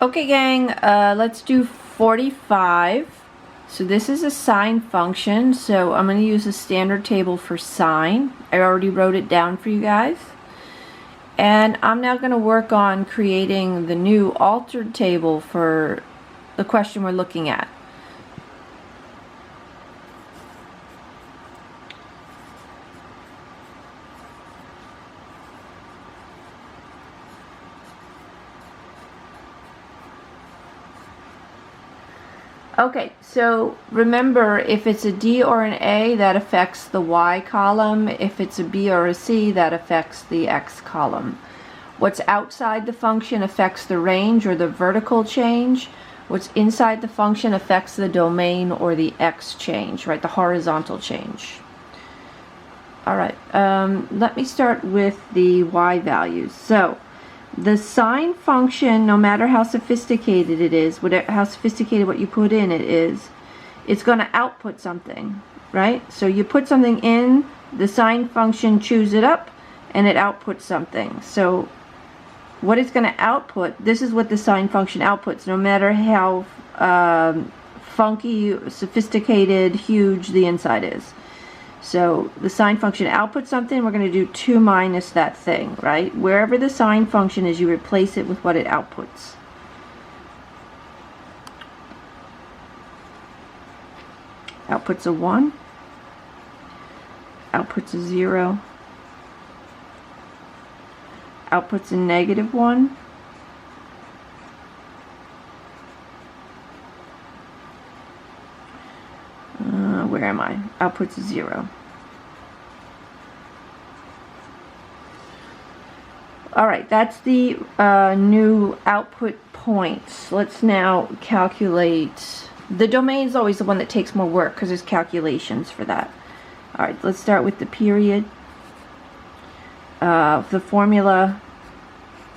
Okay gang, let's do 45. So this is a sine function, so I'm going to use a standard table for sine. I already wrote it down for you guys. And I'm now going to work on creating the new altered table for the question we're looking at. Okay, so remember, if it's a D or an A, that affects the Y column. If it's a B or a C, that affects the X column. What's outside the function affects the range or the vertical change. What's inside the function affects the domain or the X change, right? The horizontal change. All right, let me start with the Y values. So the sine function, no matter how sophisticated it is, how sophisticated what you put in it is, it's going to output something, right? So you put something in, the sine function chews it up, and it outputs something. So what it's going to output, this is what the sine function outputs, no matter how funky, sophisticated, huge the inside is. So the sine function outputs something, we're going to do 2 minus that thing, right? Wherever the sine function is, you replace it with what it outputs. Outputs a 1, outputs a 0, outputs a negative 1, where am I? Outputs a 0. Alright, that's the new output points. Let's now calculate. The domain is always the one that takes more work because there's calculations for that. Alright, let's start with the period. The formula,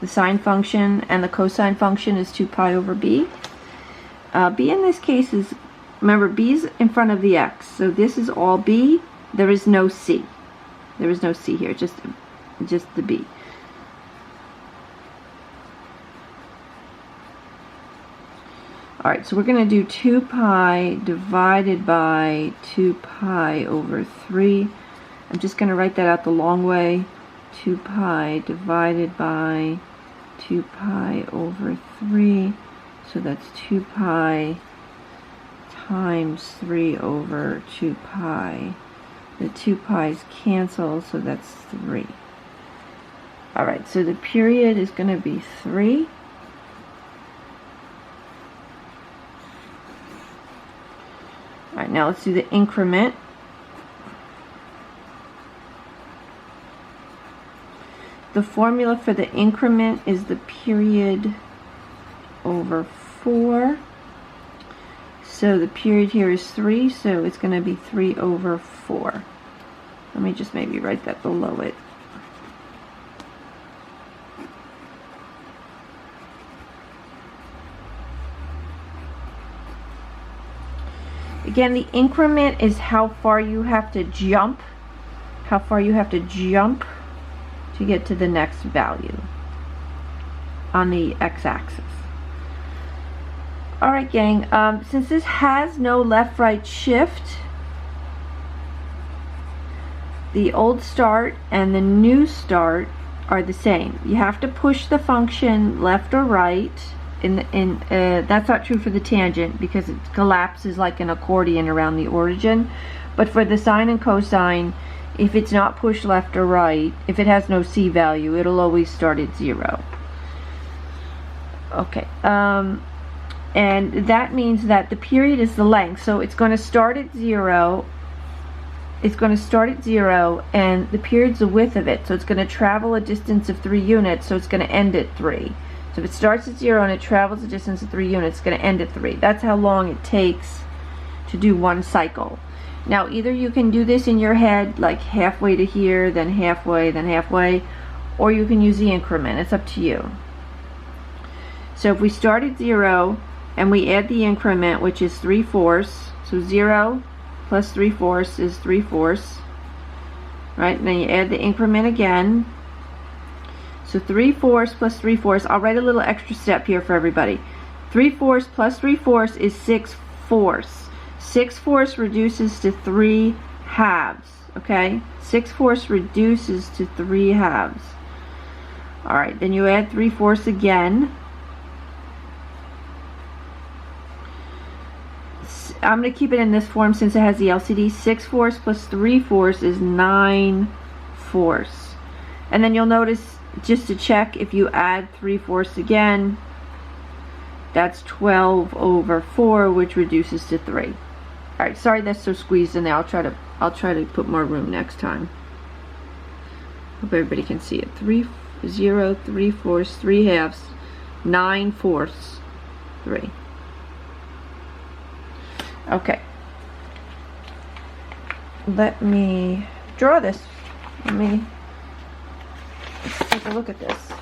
the sine function and the cosine function is 2 pi over b. B in this case is, remember, b is in front of the x, so this is all b. There is no c. There is no c here, just the b. Alright, so we're going to do 2 pi divided by 2 pi over 3. I'm just going to write that out the long way. 2 pi divided by 2 pi over 3. So that's 2 pi times 3 over 2 pi. The 2 pi's cancel, so that's 3. Alright, so the period is going to be 3. Alright, now let's do the increment. The formula for the increment is the period over 4. So the period here is 3, so it's going to be 3 over 4. Let me just maybe write that below it. Again, the increment is how far you have to jump, to get to the next value on the x-axis. Alright gang, since this has no left-right shift, the old start and the new start are the same. You have to push the function left or right. That's not true for the tangent because it collapses like an accordion around the origin. But for the sine and cosine, if it's not pushed left or right, if it has no c value, it'll always start at 0. Okay, and that means that the period is the length, so it's going to start at 0. It's going to start at 0, and the period's the width of it, so it's going to travel a distance of 3 units, so it's going to end at 3. So if it starts at 0 and it travels a distance of 3 units, it's going to end at 3. That's how long it takes to do one cycle. Now, either you can do this in your head, like halfway to here, then halfway, or you can use the increment. It's up to you. So if we start at 0 and we add the increment, which is 3/4, so 0 plus 3/4 is 3/4, right? And then you add the increment again. So 3/4 plus 3/4. I'll write a little extra step here for everybody. 3/4 plus 3/4 is 6/4. 6/4 reduces to 3/2. Okay? 6/4 reduces to 3/2. Alright, then you add 3/4 again. I'm going to keep it in this form since it has the LCD. 6/4 plus 3/4 is 9/4. And then you'll notice, just to check, if you add 3/4 again, that's 12/4, which reduces to 3. Alright, sorry that's so squeezed in there. I'll try to put more room next time. Hope everybody can see it. 0, 3/4, 3/2, 9/4, 3. Okay. Let me draw this. Let's take a look at this.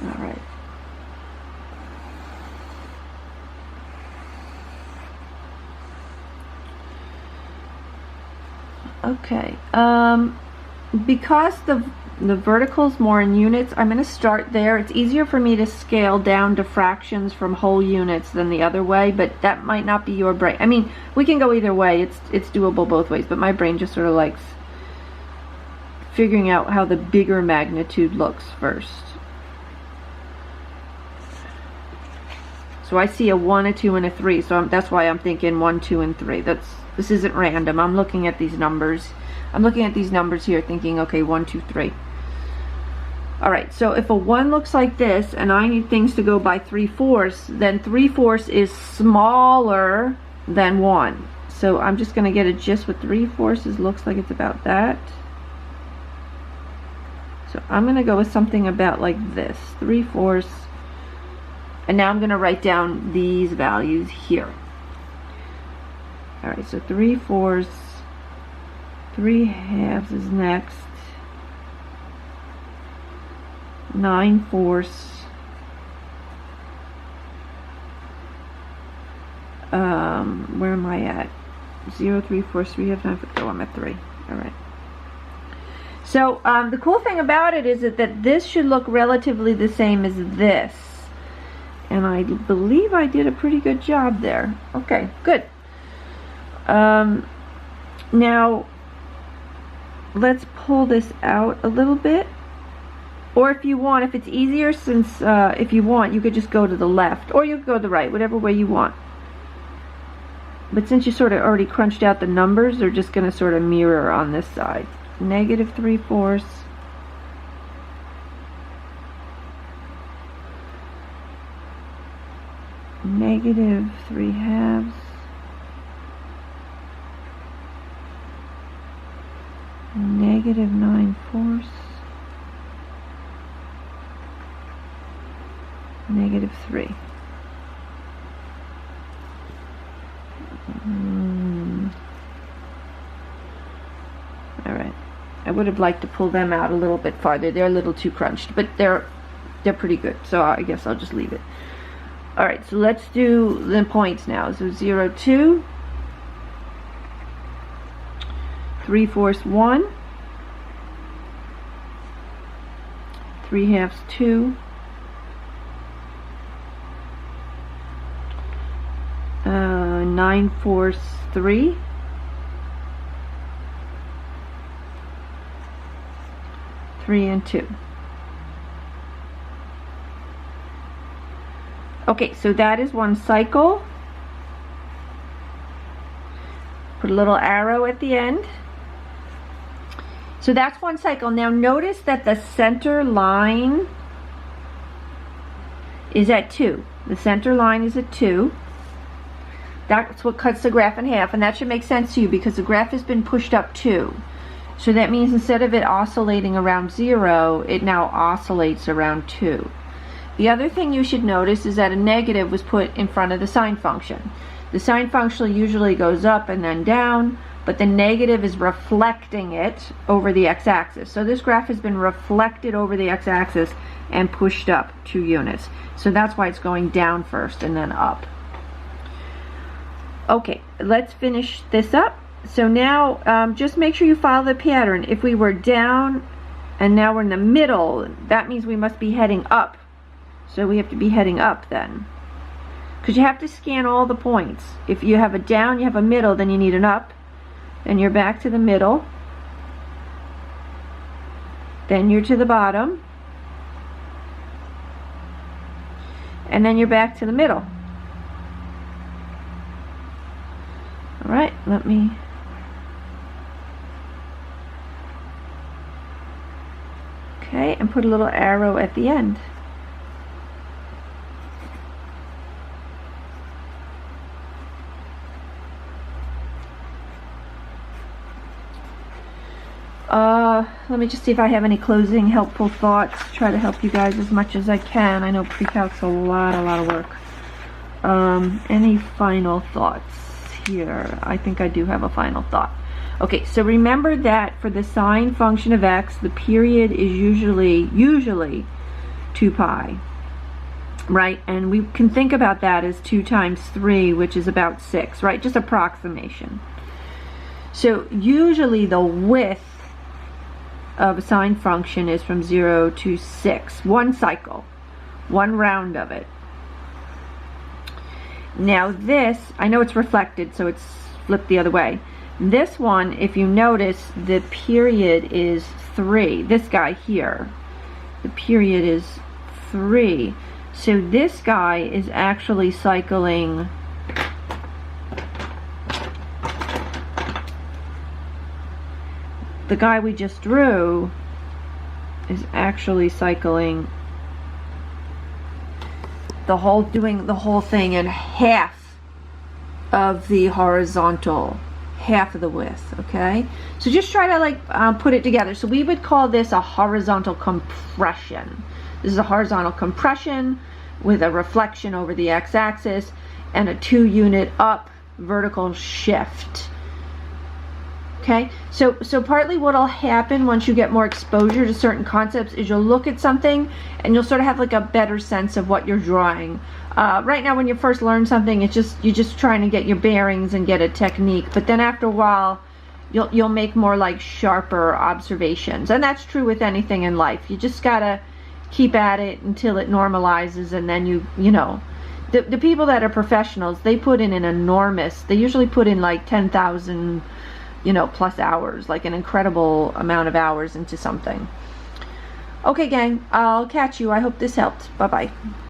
All right. Okay. Because the vertical's more in units, I'm going to start there. It's easier for me to scale down to fractions from whole units than the other way, but that might not be your brain. I mean, we can go either way. It's doable both ways, but my brain just sort of likes figuring out how the bigger magnitude looks first. So I see a 1, a 2, and a 3, so that's why I'm thinking 1, 2, and 3. This isn't random. I'm looking at these numbers. I'm looking at these numbers here thinking, okay, 1, 2, 3. Alright, so if a 1 looks like this, and I need things to go by 3/4, then 3/4 is smaller than 1. So I'm just going to get a gist what 3/4 looks like. It's about that. So I'm going to go with something about like this, 3/4. And now I'm going to write down these values here. Alright, so 3/4, 3/2 is next. 9/4. Where am I at? 0, 3/4, 3/2, 9/4. Oh, I'm at 3. Alright. So the cool thing about it is that this should look relatively the same as this. And I believe I did a pretty good job there. Okay, good. Now, let's pull this out a little bit. Or if you want, if it's easier, since if you want, you could just go to the left. Or you could go to the right, whatever way you want. But since you sort of already crunched out the numbers, they're just going to sort of mirror on this side. Negative 3/4. Negative 3/2. Negative 9/4. Negative 3. Alright. I would have liked to pull them out a little bit farther. They're a little too crunched, but they're pretty good. So I guess I'll just leave it. Alright, so let's do the points now. So 0, 2. 3/4, 1. 3/2, 2. 9/4, 3. 3 and 2. Okay, so that is one cycle. Put a little arrow at the end. So that's one cycle. Now notice that the center line is at 2. The center line is at 2. That's what cuts the graph in half, and that should make sense to you because the graph has been pushed up 2. So that means instead of it oscillating around 0, it now oscillates around 2. The other thing you should notice is that a negative was put in front of the sine function. The sine function usually goes up and then down, but the negative is reflecting it over the x-axis. So this graph has been reflected over the x-axis and pushed up 2 units. So that's why it's going down first and then up. Okay, let's finish this up. so now just make sure you follow the pattern. If we were down and now we're in the middle, that means we must be heading up. So we have to be heading up then. Because you have to scan all the points. If you have a down, you have a middle, then you need an up. Then you're back to the middle. Then you're to the bottom. And then you're back to the middle. Alright, let me... Okay, and put a little arrow at the end. Let me just see if I have any closing helpful thoughts. Try to help you guys as much as I can. I know pre-calc's a lot of work. Any final thoughts here? I think I do have a final thought. Okay, so remember that for the sine function of x, the period is usually 2 pi, right? And we can think about that as 2 times 3, which is about 6, right? Just approximation. So usually the width of a sine function is from 0 to 6, one cycle, one round of it. Now this, I know it's reflected, so it's flipped the other way. This one, if you notice, the period is 3. This guy here, the period is 3. So this guy is actually cycling the guy we just drew is actually cycling doing the whole thing in half of the horizontal, half of the width, okay? So just try to like put it together. So we would call this a horizontal compression. This is a horizontal compression with a reflection over the x-axis and a 2-unit up vertical shift. Okay, so partly what'll happen once you get more exposure to certain concepts is you'll look at something and you'll sort of have like a better sense of what you're drawing. Right now when you first learn something, you're just trying to get your bearings and get a technique, but then after a while you'll make more like sharper observations. And that's true with anything in life. You just gotta keep at it until it normalizes, and then you know. The people that are professionals, they put in an enormous, they usually put in like 10,000 plus hours, like an incredible amount of hours into something. Okay, gang, I'll catch you. I hope this helped. Bye-bye.